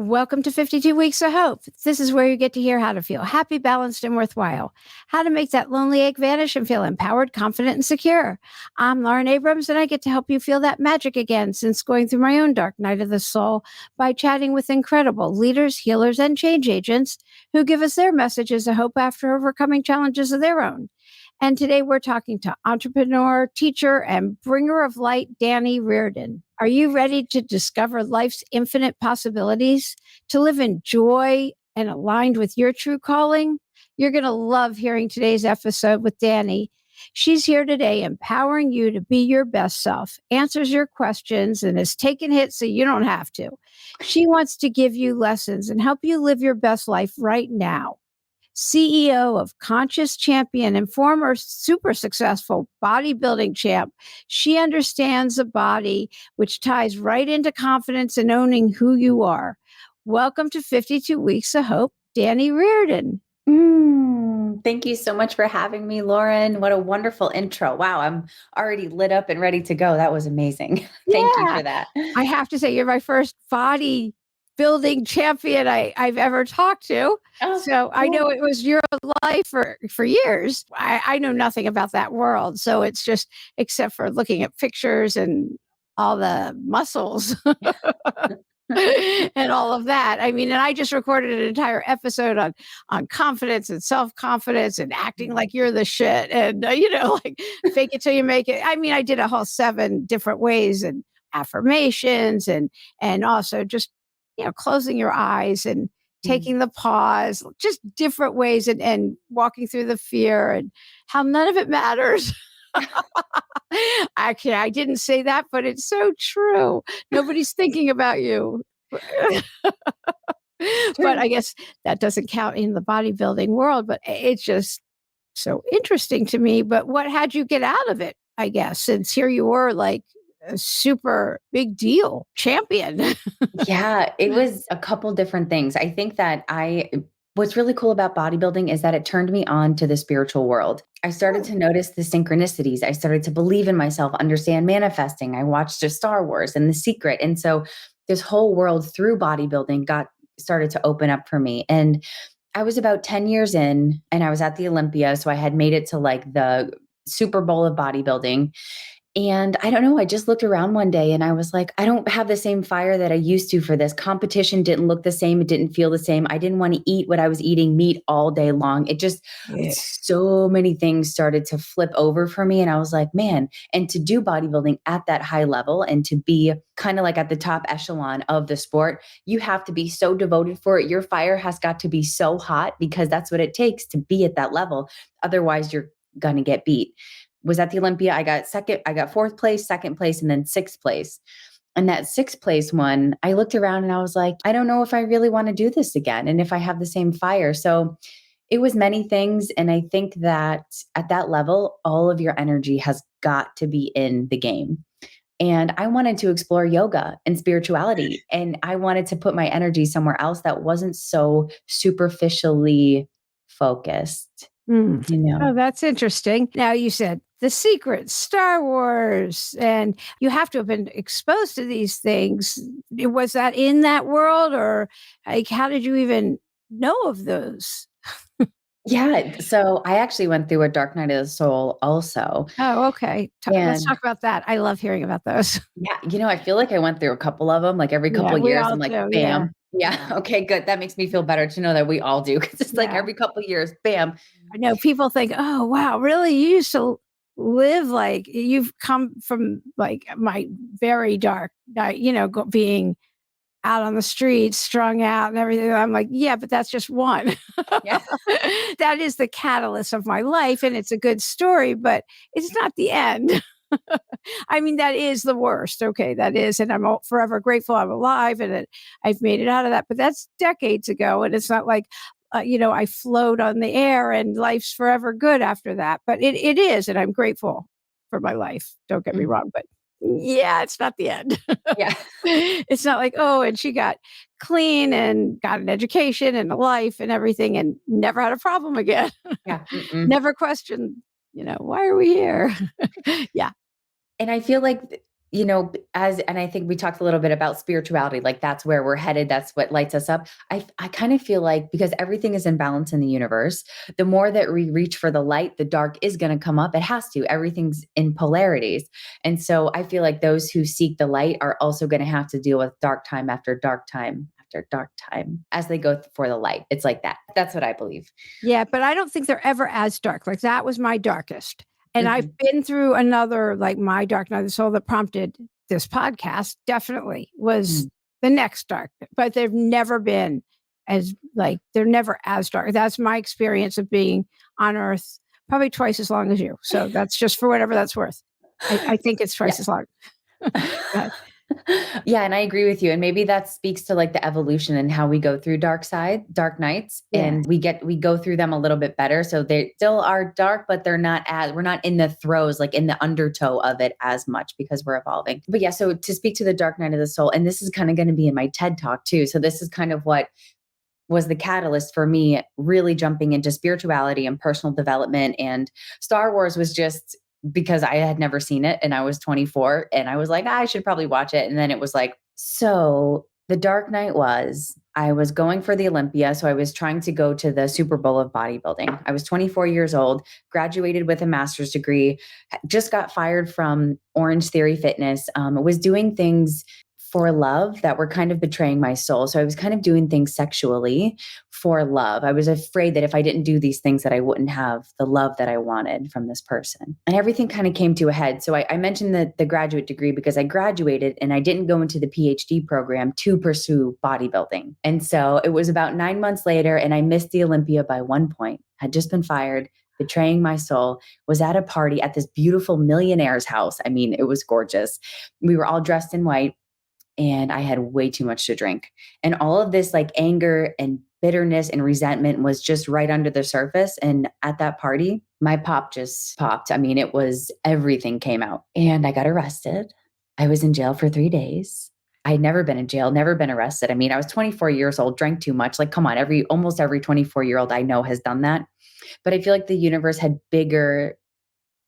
Welcome to 52 Weeks of Hope. This is where you get to hear how to feel happy, balanced, and worthwhile. How to make that lonely ache vanish and feel empowered, confident, and secure. I'm Lauren Abrams, and I get to help you feel that magic again since going through my own dark night of the soul by chatting with incredible leaders, healers, and change agents who give us their messages of hope after overcoming challenges of their own. And today we're talking to entrepreneur, teacher, and bringer of light, Dani Reardon. Are you ready to discover life's infinite possibilities, to live in joy and aligned with your true calling? You're going to love hearing today's episode with Dani. She's here today empowering you to be your best self, answers your questions, and has taken hits so you don't have to. She wants to give you lessons and help you live your best life right now. CEO of Conscious Champion and former super successful bodybuilding champ, she understands the body, which ties right into confidence and owning who you are. Welcome to 52 Weeks of Hope, Dani Reardon. Thank you so much for having me, Lauren. What a wonderful intro. Wow, I'm already lit up and ready to go. That was amazing. Thank you for that. I have to say, you're my first bodybuilding champion I've ever talked to. Oh, so cool. I know it was your life for years. I know nothing about that world. So it's just, except for looking at pictures and all the muscles and all of that. I mean, and I just recorded an entire episode on confidence and self-confidence and acting like you're the shit. And, like fake it till you make it. I mean, I did a whole 7 different ways and affirmations and also just, closing your eyes and taking the pause, just different ways and walking through the fear and how none of it matters. Actually, I didn't say that, but it's so true. Nobody's thinking about you. But I guess that doesn't count in the bodybuilding world, but it's just so interesting to me. But what had you get out of it, I guess, since here you were like a super big deal champion? Yeah, it was a couple different things. I think that what's really cool about bodybuilding is that it turned me on to the spiritual world. I started to notice the synchronicities. I started to believe in myself, understand manifesting. I watched Star Wars and The Secret. And so this whole world through bodybuilding started to open up for me. And I was about 10 years in and I was at the Olympia. So I had made it to like the Super Bowl of bodybuilding. And I don't know, I just looked around one day and I was like, I don't have the same fire that I used to for this. Competition didn't look the same. It didn't feel the same. I didn't want to eat what I was eating, meat all day long. It just, so many things started to flip over for me. And I was like, man, and to do bodybuilding at that high level and to be kind of like at the top echelon of the sport, you have to be so devoted for it. Your fire has got to be so hot because that's what it takes to be at that level. Otherwise, you're going to get beat. Was at the Olympia. I got 4th place, 2nd place, and then 6th place. And that 6th place one, I looked around and I was like, I don't know if I really want to do this again and if I have the same fire. So it was many things. And I think that at that level, all of your energy has got to be in the game. And I wanted to explore yoga and spirituality. And I wanted to put my energy somewhere else that wasn't so superficially focused. Oh, that's interesting. Now you said The Secret, Star Wars, and you have to have been exposed to these things. Was that in that world, or like how did you even know of those? Yeah. So I actually went through a dark night of the soul also. Oh, okay. Let's talk about that. I love hearing about those. Yeah. I feel like I went through a couple of them, like every couple of years. I'm like, bam. Yeah. Okay, good. That makes me feel better to know that we all do. Cause it's like every couple of years, bam. I know people think, oh, wow, really? You used to live like you've come from like my very dark night, being out on the streets, strung out and everything. I'm like, yeah, but that's just one. Yeah. That is the catalyst of my life. And it's a good story, but it's not the end. I mean, that is the worst. Okay, that is. And I'm forever grateful I'm alive and I've made it out of that. But that's decades ago. And it's not like, I float on the air and life's forever good after that. But it is. And I'm grateful for my life. Don't get me wrong. But yeah, it's not the end. Yeah. It's not like, oh, and she got clean and got an education and a life and everything and never had a problem again. Yeah. Never questioned, why are we here? Yeah. And I feel like and I think we talked a little bit about spirituality, like that's where we're headed. That's what lights us up. I kind of feel like because everything is in balance in the universe, the more that we reach for the light, the dark is going to come up. It has to. Everything's in polarities. And so I feel like those who seek the light are also going to have to deal with dark time after dark time after dark time as they go for the light. It's like that. That's what I believe. Yeah, but I don't think they're ever as dark. Like that was my darkest. And I've Mhm. been through another, like my dark night of the soul that prompted this podcast definitely was Mm. the next dark, but they've never been as like, they're never as dark. That's my experience of being on earth probably twice as long as you. So that's just for whatever that's worth. I think it's twice Yeah. as long. But Yeah, and I agree with you. And maybe that speaks to like the evolution and how we go through dark nights, yeah. and we go through them a little bit better. So they still are dark, but we're not in the throes, like in the undertow of it as much because we're evolving. But yeah, so to speak to the dark night of the soul, and this is kind of going to be in my TED talk too. So this is kind of what was the catalyst for me really jumping into spirituality and personal development. And Star Wars was just because I had never seen it and I was 24 and I was like, I should probably watch it. And then it was like, so the Dark Knight I was going for the Olympia. So I was trying to go to the Super Bowl of bodybuilding. I was 24 years old, graduated with a master's degree, just got fired from Orange Theory Fitness, was doing things for love that were kind of betraying my soul. So I was kind of doing things sexually for love. I was afraid that if I didn't do these things that I wouldn't have the love that I wanted from this person. And everything kind of came to a head. So I mentioned the graduate degree because I graduated and I didn't go into the PhD program to pursue bodybuilding. And so it was about 9 months later and I missed the Olympia by 1 point, had just been fired, betraying my soul, was at a party at this beautiful millionaire's house. I mean, it was gorgeous. We were all dressed in white. And I had way too much to drink. And all of this like anger and bitterness and resentment was just right under the surface. And at that party, my pop just popped. I mean, it was everything came out. And I got arrested. I was in jail for 3 days. I'd never been in jail, never been arrested. I mean, I was 24 years old, drank too much. Like, come on, almost every 24-year-old I know has done that. But I feel like the universe had bigger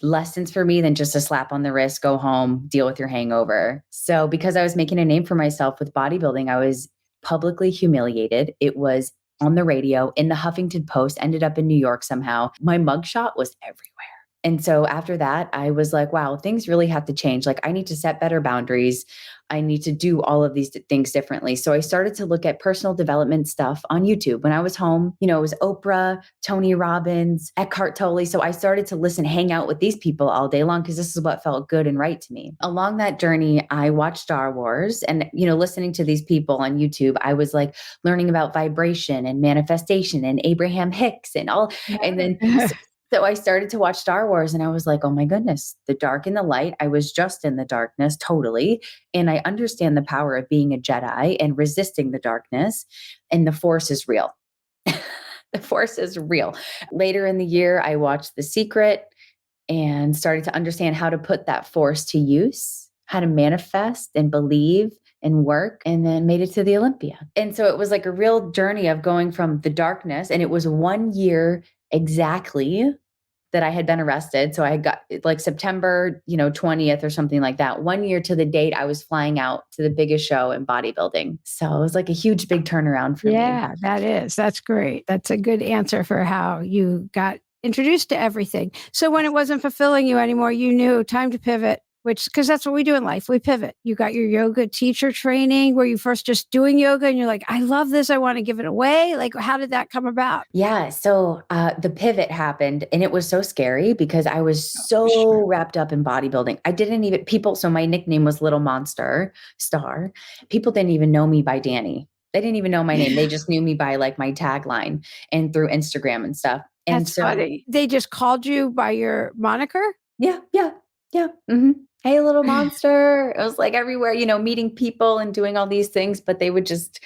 lessons for me than just a slap on the wrist, go home, deal with your hangover. So because I was making a name for myself with bodybuilding, I was publicly humiliated. It was on the radio, in the Huffington Post, ended up in New York somehow. My mugshot was everywhere. And so after that, I was like, wow, things really have to change. Like I need to set better boundaries. I need to do all of these things differently. So I started to look at personal development stuff on YouTube. When I was home, it was Oprah, Tony Robbins, Eckhart Tolle. So I started to hang out with these people all day long because this is what felt good and right to me. Along that journey, I watched Star Wars and, listening to these people on YouTube, I was like learning about vibration and manifestation and Abraham Hicks and all. And then so I started to watch Star Wars and I was like, oh my goodness, the dark and the light. I was just in the darkness totally. And I understand the power of being a Jedi and resisting the darkness. And the Force is real. The Force is real. Later in the year, I watched The Secret and started to understand how to put that Force to use, how to manifest and believe and work, and then made it to the Olympia. And so it was like a real journey of going from the darkness. And it was 1 year exactly that I had been arrested. So I got like September, 20th or something like that. 1 year to the date I was flying out to the biggest show in bodybuilding. So it was like a huge, big turnaround for me. Yeah, that's great. That's a good answer for how you got introduced to everything. So when it wasn't fulfilling you anymore, you knew time to pivot, because that's what we do in life. We pivot. You got your yoga teacher training where you first just doing yoga and you're like, I love this. I want to give it away. Like, how did that come about? Yeah. So the pivot happened and it was so scary because I was so wrapped up in bodybuilding. I didn't even, so my nickname was Little Monster Star. People didn't even know me by Dani. They didn't even know my name. They just knew me by like my tagline and through Instagram and stuff. And That's funny. They just called you by your moniker? Yeah. Mm-hmm. Hey, Little Monster. It was like everywhere, meeting people and doing all these things, but they would just,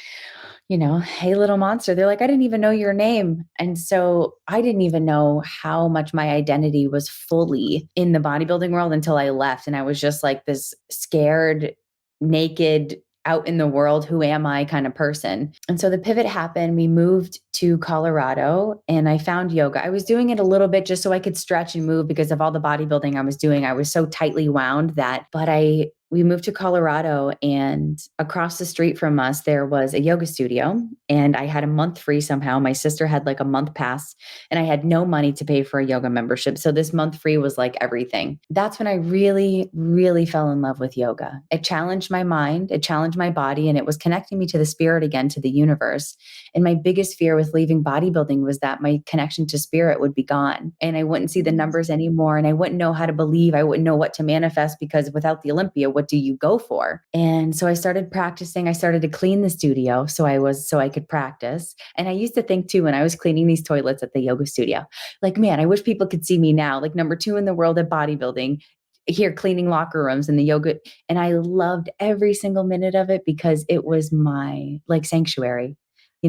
hey, Little Monster. They're like, I didn't even know your name. And so I didn't even know how much my identity was fully in the bodybuilding world until I left. And I was just like this scared, naked, out in the world, who am I kind of person. And so the pivot happened. We moved to Colorado and I found yoga. I was doing it a little bit just so I could stretch and move because of all the bodybuilding I was doing. I was so tightly wound but I we moved to Colorado, and across the street from us, there was a yoga studio, and I had a month free somehow. My sister had like a month pass, and I had no money to pay for a yoga membership. So this month free was like everything. That's when I really, really fell in love with yoga. It challenged my mind, it challenged my body, and it was connecting me to the spirit again, to the universe. And my biggest fear with leaving bodybuilding was that my connection to spirit would be gone, and I wouldn't see the numbers anymore, and I wouldn't know how to believe. I wouldn't know what to manifest, because without the Olympia, what do you go for? And so I started practicing. I started to clean the studio so I could practice. And I used to think too, when I was cleaning these toilets at the yoga studio, like, man, I wish people could see me now, like number 2 in the world at bodybuilding, here cleaning locker rooms and the yoga. And I loved every single minute of it, because it was my like sanctuary.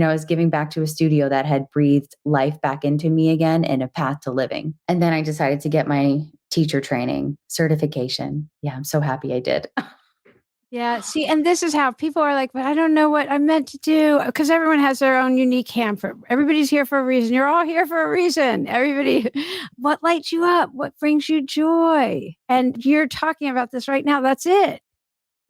I was giving back to a studio that had breathed life back into me again, and a path to living. And then I decided to get my teacher training certification. Yeah, I'm so happy I did. Yeah. See, and this is how people are like, but I don't know what I'm meant to do, because everyone has their own unique hamper. Everybody's here for a reason. You're all here for a reason. Everybody, what lights you up? What brings you joy? And you're talking about this right now. That's it.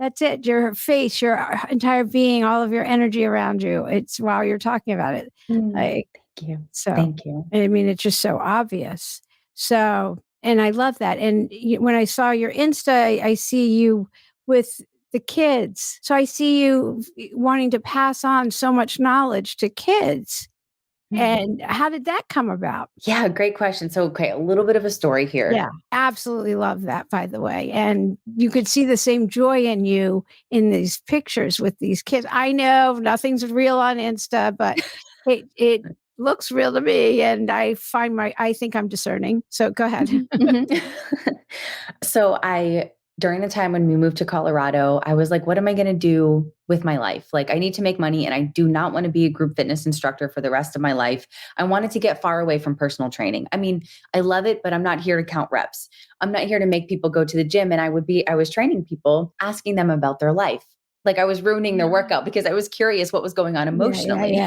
That's it. Your face, your entire being, all of your energy around you. It's while you're talking about it. Like, Thank you. so, Thank you. I mean, it's just so obvious. So, and I love that. And when I saw your Insta, I see you with the kids. So I see you wanting to pass on so much knowledge to kids. And how did that come about? Yeah, great question. So, okay, a little bit of a story here. Yeah, absolutely love that, by the way. And you could see the same joy in you in these pictures with these kids. I know nothing's real on Insta, but it looks real to me. And I think I'm discerning. So go ahead. So during the time when we moved to Colorado, I was like, what am I going to do with my life? Like, I need to make money, and I do not want to be a group fitness instructor for the rest of my life. I wanted to get far away from personal training. I mean, I love it, but I'm not here to count reps. I'm not here to make people go to the gym. And I was training people, asking them about their life. Like, I was ruining their workout because I was curious what was going on emotionally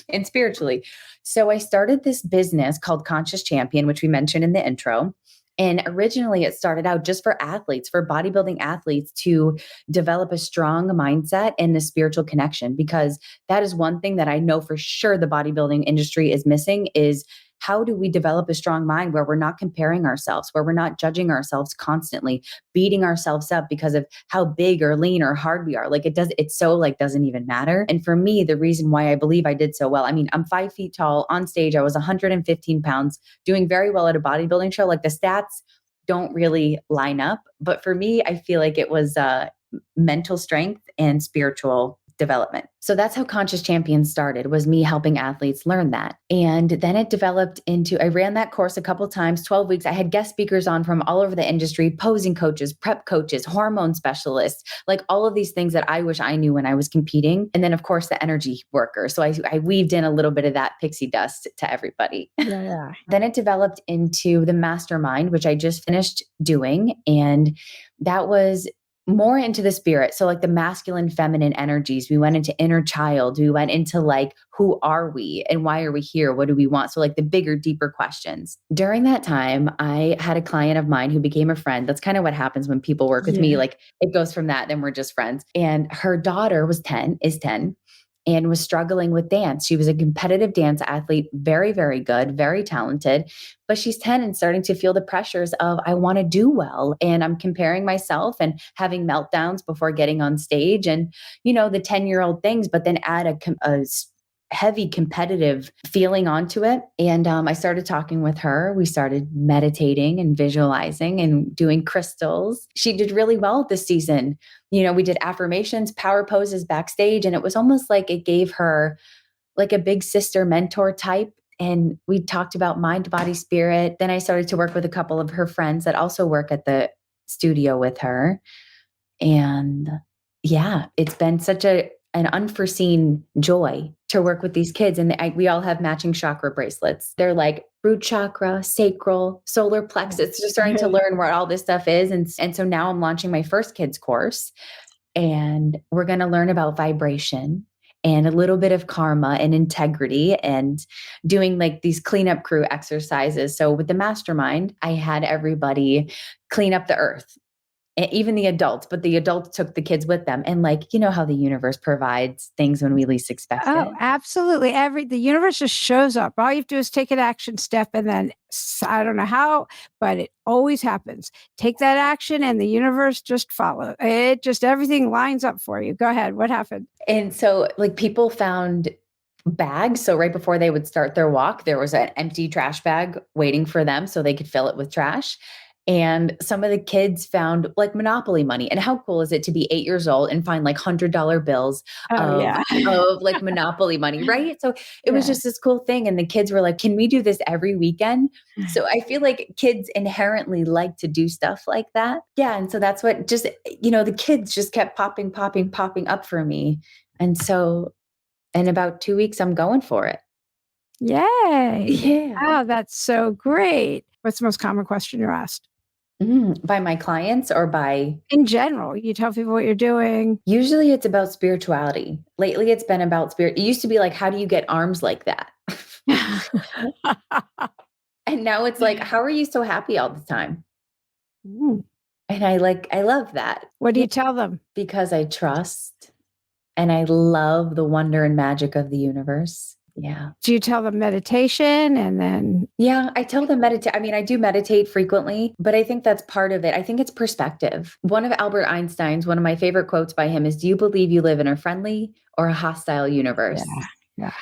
and spiritually. So I started this business called Conscious Champion, which we mentioned in the intro. And originally it started out just for athletes, for bodybuilding athletes, to develop a strong mindset and a spiritual connection, because that is one thing that I know for sure the bodybuilding industry is missing, is how do we develop a strong mind where we're not comparing ourselves, where we're not judging ourselves constantly, beating ourselves up because of how big or lean or hard we are. Like, it's so like doesn't even matter. And for me, the reason why I believe I did so well, I mean, I'm 5 feet tall. On stage, I was 115 pounds, doing very well at a bodybuilding show. Like, the stats don't really line up. But for me, I feel like it was mental strength and spiritual development. So that's how Conscious Champions started, was me helping athletes learn that. And then it developed into, I ran that course a couple times, 12 weeks. I had guest speakers on from all over the industry, posing coaches, prep coaches, hormone specialists, like all of these things that I wish I knew when I was competing. And then of course the energy worker. So I weaved in a little bit of that pixie dust to everybody. Yeah. Then it developed into the mastermind, which I just finished doing. And that was more into the spirit. So like the masculine, feminine energies, we went into inner child. We went into like, who are we and why are we here? What do we want? So like the bigger, deeper questions. During that time, I had a client of mine who became a friend. That's kind of what happens when people work with me. Like, it goes from that, then we're just friends. And her daughter is 10, and was struggling with dance. She was a competitive dance athlete, very, very good, very talented, but she's 10 and starting to feel the pressures of, I want to do well. And I'm comparing myself and having meltdowns before getting on stage, and, the 10-year-old things, but then add a heavy competitive feeling onto it. And I started talking with her. We started meditating and visualizing and doing crystals. She did really well this season. We did affirmations, power poses backstage, and it was almost like it gave her like a big sister mentor type. And we talked about mind, body, spirit. Then I started to work with a couple of her friends that also work at the studio with her. And yeah, it's been such an unforeseen joy to work with these kids. And we all have matching chakra bracelets. They're like root chakra, sacral, solar plexus, just starting to learn what all this stuff is. And so now I'm launching my first kids course, and we're going to learn about vibration and a little bit of karma and integrity, and doing like these cleanup crew exercises. So with the mastermind, I had everybody clean up the earth. even the adults, but the adults took the kids with them. And like, you know how the universe provides things when we least expect Oh, it. absolutely. The universe just shows up. All you have to do is take an action step and then I don't know how, but it always happens. Take that action and the universe just follow. It just everything lines up for you. Go ahead. What happened? And so like people found bags. So right before they would start their walk, there was an empty trash bag waiting for them so they could fill it with trash. And some of the kids found like Monopoly money. And how cool is it to be 8 years old and find like $100 bills Oh, of yeah. of like Monopoly money, right? So it was Yeah. just this cool thing. And the kids were like, can we do this every weekend? So I feel like kids inherently like to do stuff like that. Yeah. And so that's what just, the kids just kept popping up for me. And so in about 2 weeks, I'm going for it. Yay. Yeah. Oh, that's so great. What's the most common question you're asked? By my clients or by In general, you tell people what you're doing. usually it's about spirituality. Lately it's been about spirit. It used to be like, how do you get arms like that? And now it's like, how are you so happy all the time? Mm. And I love that. What do Yeah, you tell them? because I trust and I love the wonder and magic of the universe. Yeah. Do you tell them meditation and then Yeah, I tell them meditate. I mean, I do meditate frequently, but I think that's part of it. I think it's perspective. One of Albert Einstein's, one of my favorite quotes by him is, do you believe you live in a friendly or a hostile yeah, universe? yeah.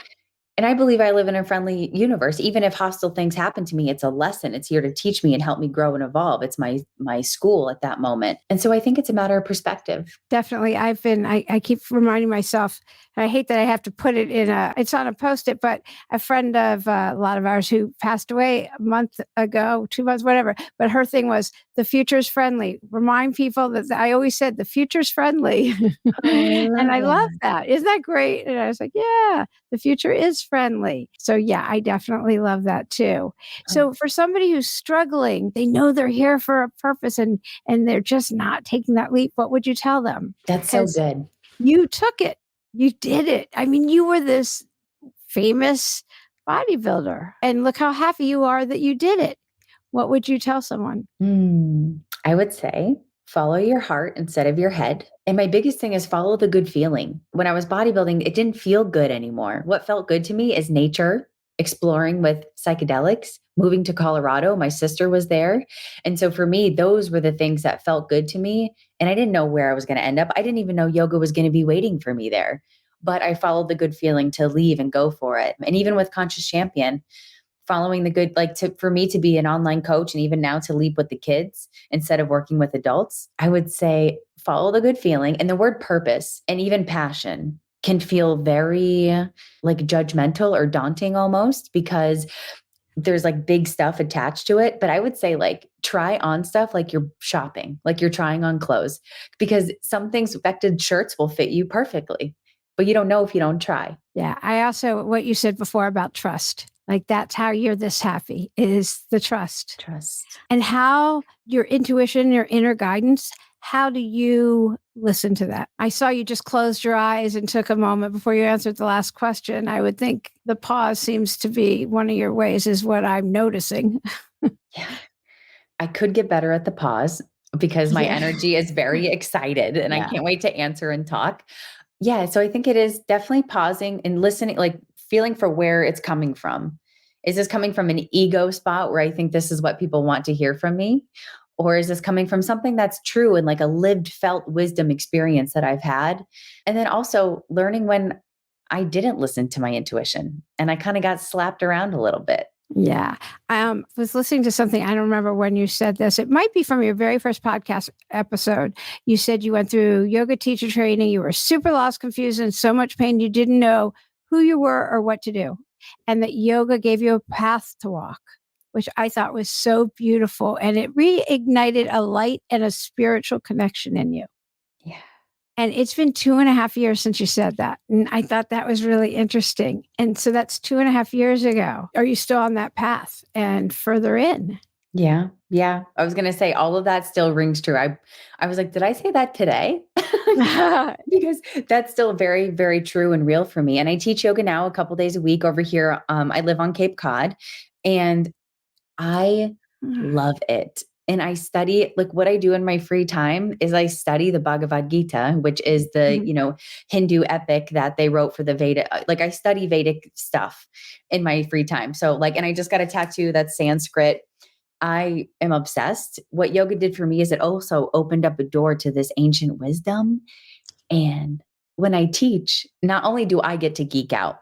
And I believe I live in a friendly universe. Even if hostile things happen to me, it's a lesson. It's here to teach me and help me grow and evolve. It's my school at that moment. And so I think it's a matter of perspective. Definitely. I keep reminding myself, and I hate that I have to put it it's on a post-it, but a friend of a lot of ours who passed away a month ago, 2 months, whatever. But her thing was the future's friendly. Remind people that I always said the future's friendly. Oh, I And love I love that. that. Isn't that great? And I was like, yeah, the future is friendly. So yeah, I definitely love that too. Oh, So for somebody who's struggling, they know they're here for a purpose and they're just not taking that leap, what would you tell them? that's so Because good. you took it. You did it. I mean, you were this famous bodybuilder, and look how happy you are that you did it. What would you tell someone? I would say follow your heart instead of your head. And my biggest thing is follow the good feeling. When I was bodybuilding, it didn't feel good anymore. What felt good to me is nature, exploring with psychedelics, moving to Colorado. My sister was there. And so for me, those were the things that felt good to me. And I didn't know where I was going to end up. I didn't even know yoga was going to be waiting for me there. But I followed the good feeling to leave and go for it. And even with Conscious Champion, following the good, like for me to be an online coach and even now to leap with the kids instead of working with adults, I would say follow the good feeling. And the word purpose and even passion can feel very like judgmental or daunting almost because there's like big stuff attached to it. But I would say like try on stuff like you're shopping, like you're trying on clothes, because some things affected shirts will fit you perfectly, but you don't know if you don't try. Yeah. I also, what you said before about trust, like that's how you're this happy is the trust. Trust. And how your intuition, your inner guidance, how do you listen to that? I saw you just closed your eyes and took a moment before you answered the last question. I would think the pause seems to be one of your ways, is what I'm noticing. Yeah. I could get better at the pause because my Yeah. energy is very excited and I Yeah. can't wait to answer and talk. Yeah. So I think it is definitely pausing and listening, like feeling for where it's coming from. Is this coming from an ego spot where I think this is what people want to hear from me? Or is this coming from something that's true and like a lived, felt wisdom experience that I've had? And then also learning when I didn't listen to my intuition and I kind of got slapped around a little bit. Yeah. I was listening to something. I don't remember when you said this. It might be from your very first podcast episode. You said you went through yoga teacher training. You were super lost, confused, and so much pain. You didn't know who you were or what to do. And that yoga gave you a path to walk, which I thought was so beautiful. And it reignited a light and a spiritual connection in you. Yeah. And it's been 2.5 years since you said that. And I thought that was really interesting. And so that's 2.5 years ago. Are you still on that path and further in? Yeah. Yeah. I was going to say all of that still rings true. I was like, did I say that today? Because that's still very, very true and real for me. And I teach yoga now a couple days a week over here. I live on Cape Cod and I love it. and I study, like what I do in my free time is I study the Bhagavad Gita, which is the, Hindu epic that they wrote for the Veda. Like I study Vedic stuff in my free time. So like, and I just got a tattoo that's Sanskrit. I am obsessed. What yoga did for me is it also opened up a door to this ancient wisdom. And when I teach, not only do I get to geek out,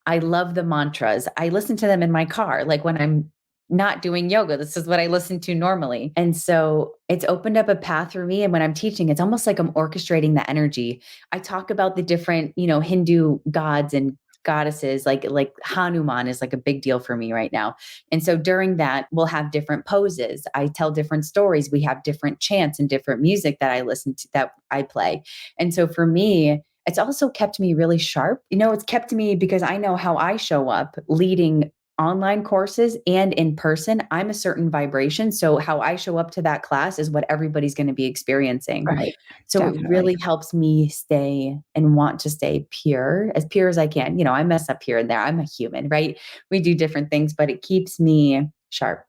I love the mantras. I listen to them in my car. Like when I'm not doing yoga, this is what I listen to normally. And so it's opened up a path for me. And when I'm teaching, it's almost like I'm orchestrating the energy. I talk about the different, Hindu gods and goddesses, like Hanuman is like a big deal for me right now. And so during that, we'll have different poses. I tell different stories. We have different chants and different music that I listen to, that I play. And so for me, it's also kept me really sharp. It's kept me because I know how I show up leading online courses and in person. I'm a certain vibration. So how I show up to that class is what everybody's going to be experiencing. Right. So Definitely. it really helps me stay and want to stay pure as I can. I mess up here and there. I'm a human, right? We do different things, but it keeps me sharp.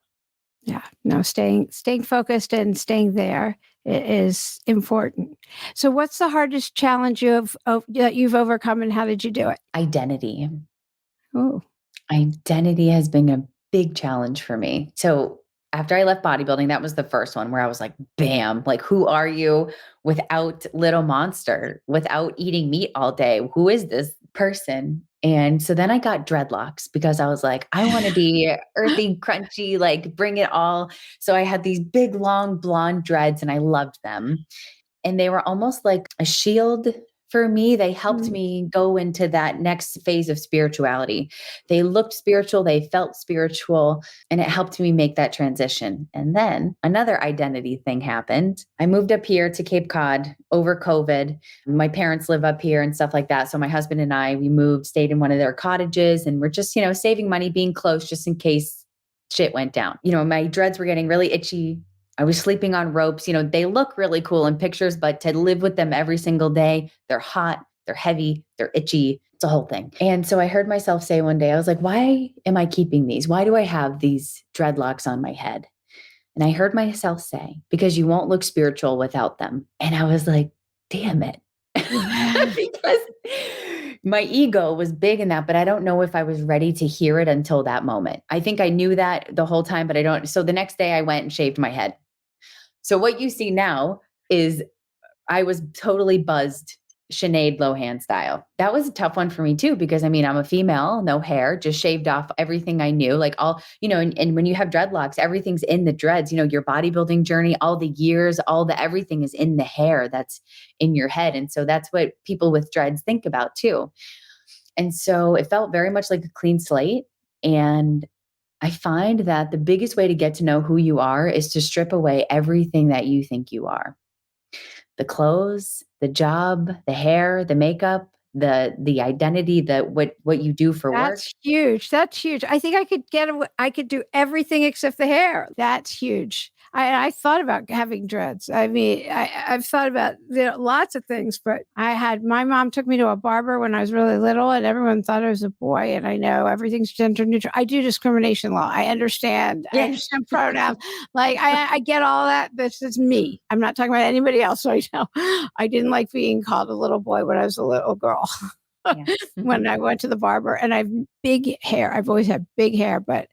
Yeah. No, staying focused and staying there is important. So what's the hardest challenge that you've overcome, and how did you do it? Identity. Oh. Identity has been a big challenge for me. So after I left bodybuilding, that was the first one where I was like, bam, like, who are you without Little Monster, without eating meat all day? Who is this person? And so then I got dreadlocks because I was like, I want to be earthy, crunchy, like bring it all. So I had these big, long blonde dreads and I loved them. And they were almost like a shield for me. They helped me go into that next phase of spirituality. They looked spiritual, they felt spiritual, and it helped me make that transition. And then another identity thing happened. I moved up here to Cape Cod over COVID. My parents live up here and stuff like that. So my husband and I, we moved, stayed in one of their cottages, and we're just, saving money, being close just in case shit went down. My dreads were getting really itchy. I was sleeping on ropes. They look really cool in pictures, but to live with them every single day, they're hot, they're heavy, they're itchy. It's a whole thing. And so I heard myself say one day, I was like, why am I keeping these? Why do I have these dreadlocks on my head? And I heard myself say, because you won't look spiritual without them. And I was like, damn it. Because my ego was big in that, but I don't know if I was ready to hear it until that moment. I think I knew that the whole time, but I don't. So the next day I went and shaved my head. So what you see now is I was totally buzzed Sinead Lohan style. That was a tough one for me too, because I'm a female, no hair, just shaved off everything I knew, like all, and when you have dreadlocks, everything's in the dreads, your bodybuilding journey, all the years, everything is in the hair that's in your head. And so that's what people with dreads think about too. And so it felt very much like a clean slate. And I find that the biggest way to get to know who you are is to strip away everything that you think you are. The clothes, the job, the hair, the makeup, the identity, what you do for work. That's huge. That's huge. I think I could do everything except the hair. That's huge. I thought about having dreads. I've thought about lots of things, but my mom took me to a barber when I was really little, and everyone thought I was a boy. And I know everything's gender neutral. I do discrimination law. I understand. I understand pronouns. Like I get all that. This is me. I'm not talking about anybody else right now. I didn't like being called a little boy when I was a little girl. When I went to the barber, and I have big hair. I've always had big hair, but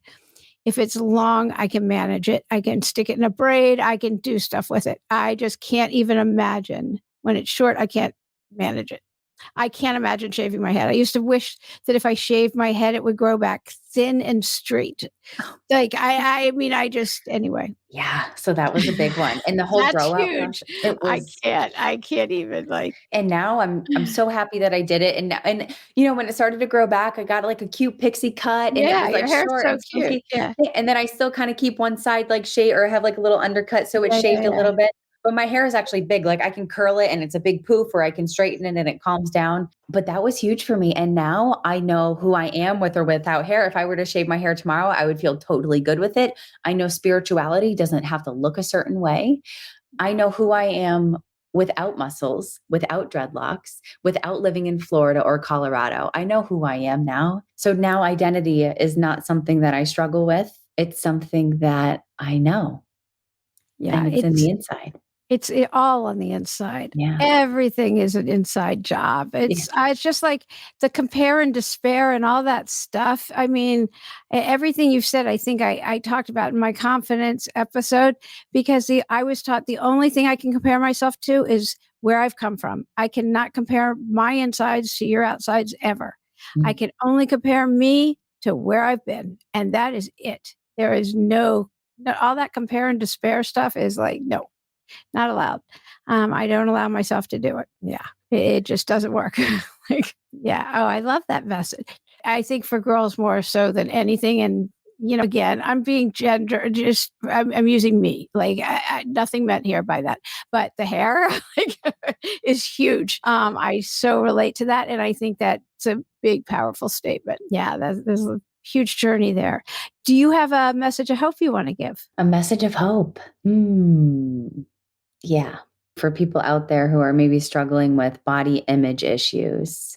if it's long, I can manage it. I can stick it in a braid. I can do stuff with it. I just can't even imagine when it's short. I can't manage it. I can't imagine shaving my head. I used to wish that if I shaved my head, it would grow back thin and straight. Like anyway. Yeah. So that was a big one. And the whole That's grow out huge. process, I can't even and now I'm so happy that I did it. And when it started to grow back, I got like a cute pixie cut, and it was like your hair's short so and cute. silky. Yeah. And then I still kind of keep one side like shade, or have like a little undercut, so it's shaved a little bit. But my hair is actually big. Like I can curl it and it's a big poof, or I can straighten it and it calms down. But that was huge for me. And now I know who I am with or without hair. If I were to shave my hair tomorrow, I would feel totally good with it. I know spirituality doesn't have to look a certain way. I know who I am without muscles, without dreadlocks, without living in Florida or Colorado. I know who I am now. So now identity is not something that I struggle with. It's something that I know. Yeah. and it's in the inside. It's all on the inside. Yeah. Everything is an inside job. Yeah. It's just like the compare and despair and all that stuff. I mean, everything you've said, I think I talked about in my confidence episode, because I was taught the only thing I can compare myself to is where I've come from. I cannot compare my insides to your outsides ever. I Mm. can only compare me to where I've been, and that is it. There is no all that compare and despair stuff is like, no, not allowed. I don't allow myself to do it. Yeah. It just doesn't work. Like, yeah. Oh, I love that message. I think for girls more so than anything. And, again, I'm being gender, just, I'm using me. Like, nothing meant here by that. But the hair like, is huge. I so relate to that. And I think that's a big, powerful statement. Yeah. There's a huge journey there. Do you have a message of hope you want to give? A message of hope. Yeah. For people out there who are maybe struggling with body image issues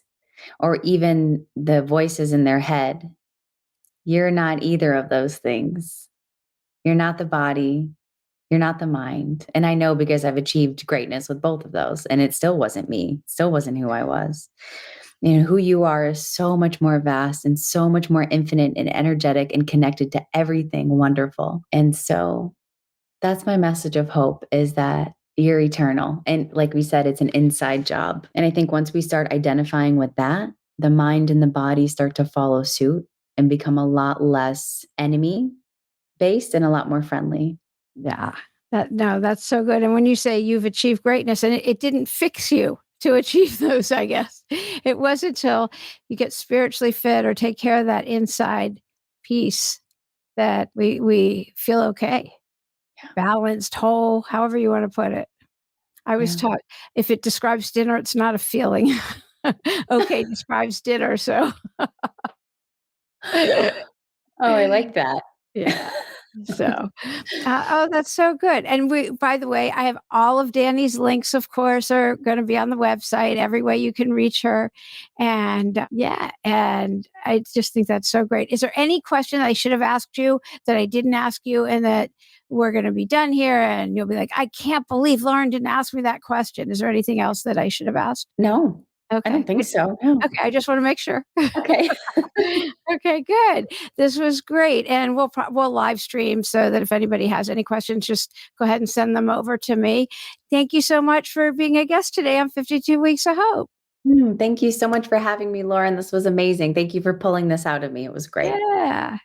or even the voices in their head, you're not either of those things. You're not the body. You're not the mind. And I know because I've achieved greatness with both of those, and it still wasn't me, still wasn't who I was. Who you are is so much more vast and so much more infinite and energetic and connected to everything wonderful. And so that's my message of hope, is that you're eternal. And like we said, it's an inside job. And I think once we start identifying with that, the mind and the body start to follow suit and become a lot less enemy based and a lot more friendly. Yeah. No, that's so good. And when you say you've achieved greatness, and it didn't fix you to achieve those, I guess. It wasn't until you get spiritually fit or take care of that inside piece that we feel okay. Balanced, whole, however you want to put it. I was Yeah. taught if it describes dinner, it's not a feeling. Okay describes dinner. So Oh, I like that. yeah. So, oh, that's so good. And by the way, I have all of Dani's links, of course, are going to be on the website, every way you can reach her. And yeah, and I just think that's so great. Is there any question I should have asked you that I didn't ask you, and that we're going to be done here? And you'll be like, I can't believe Lauren didn't ask me that question. Is there anything else that I should have asked? No, I don't Okay. think so. No. Okay, I just want to make sure. Okay. Okay, good. This was great, and we'll live stream so that if anybody has any questions, just go ahead and send them over to me. Thank you so much for being a guest today on 52 Weeks of Hope. Thank you so much for having me, Lauren. This was amazing. Thank you for pulling this out of me. It was great. Yeah.